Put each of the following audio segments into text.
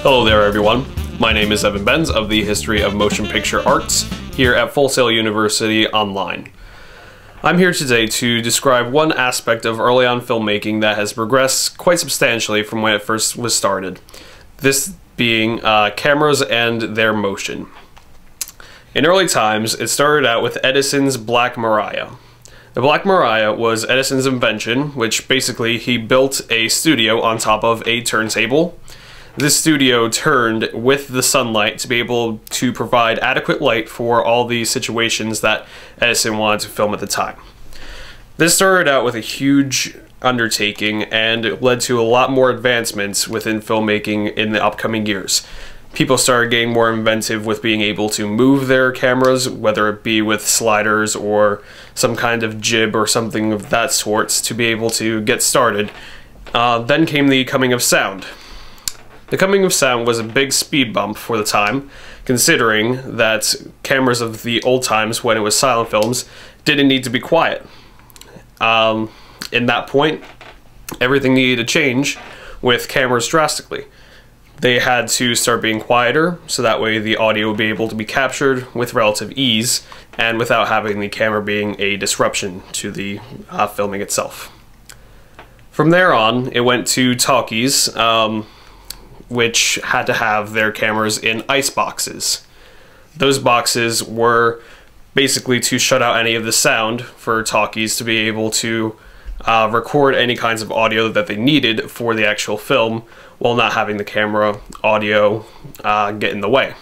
Hello there everyone, my name is Evan Benz of the History of Motion Picture Arts here at Full Sail University Online. I'm here today to describe one aspect of early on filmmaking that has progressed quite substantially from when it first was started. This being cameras and their motion. In early times, it started out with Edison's Black Mariah. The Black Mariah was Edison's invention, which basically he built a studio on top of a turntable. This studio turned with the sunlight to be able to provide adequate light for all the situations that Edison wanted to film at the time. This started out with a huge undertaking and it led to a lot more advancements within filmmaking in the upcoming years. People started getting more inventive with being able to move their cameras, whether it be with sliders or some kind of jib or something of that sort to be able to get started. Then came the coming of sound. The coming of sound was a big speed bump for the time, considering that cameras of the old times, when it was silent films, didn't need to be quiet. In that point, everything needed to change with cameras drastically. They had to start being quieter, so that way the audio would be able to be captured with relative ease, and without having the camera being a disruption to the filming itself. From there on, it went to talkies, which had to have their cameras in ice boxes. Those boxes were basically to shut out any of the sound for talkies to be able to record any kinds of audio that they needed for the actual film while not having the camera audio get in the way.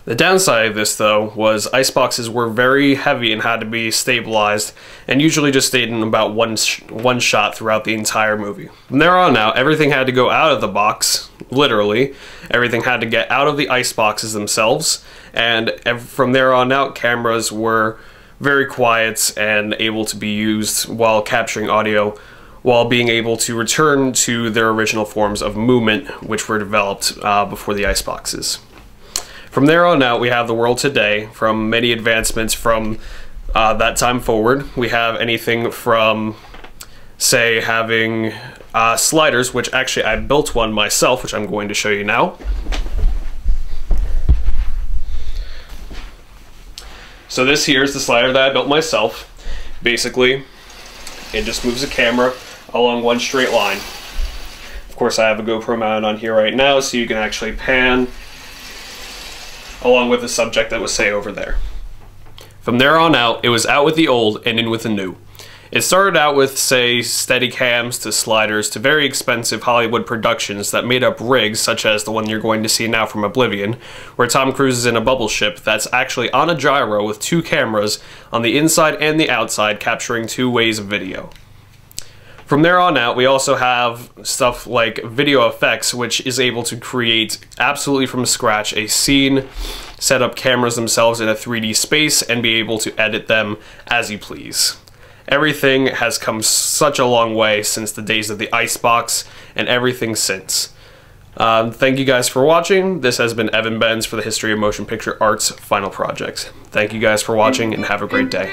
The downside of this, though, was ice boxes were very heavy and had to be stabilized, and usually just stayed in about one shot throughout the entire movie. From there on out, everything had to go out of the box, literally. Everything had to get out of the ice boxes themselves, and from there on out, cameras were very quiet and able to be used while capturing audio, while being able to return to their original forms of movement, which were developed before the ice boxes. From there on out, we have the world today, from many advancements from that time forward. We have anything from, say, having sliders, which actually I built one myself, which I'm going to show you now. So this here is the slider that I built myself. Basically, it just moves the camera along one straight line. Of course, I have a GoPro mounted on here right now, so you can actually pan along with the subject that was, say, over there. From there on out, it was out with the old and in with the new. It started out with, say, steady cams to sliders to very expensive Hollywood productions that made up rigs such as the one you're going to see now from Oblivion, where Tom Cruise is in a bubble ship that's actually on a gyro with two cameras on the inside and the outside capturing two ways of video. From there on out, we also have stuff like video effects, which is able to create absolutely from scratch a scene, set up cameras themselves in a 3D space, and be able to edit them as you please. Everything has come such a long way since the days of the icebox, and everything since. Thank you guys for watching. This has been Evan Benz for the History of Motion Picture Arts final project. Thank you guys for watching, and have a great day.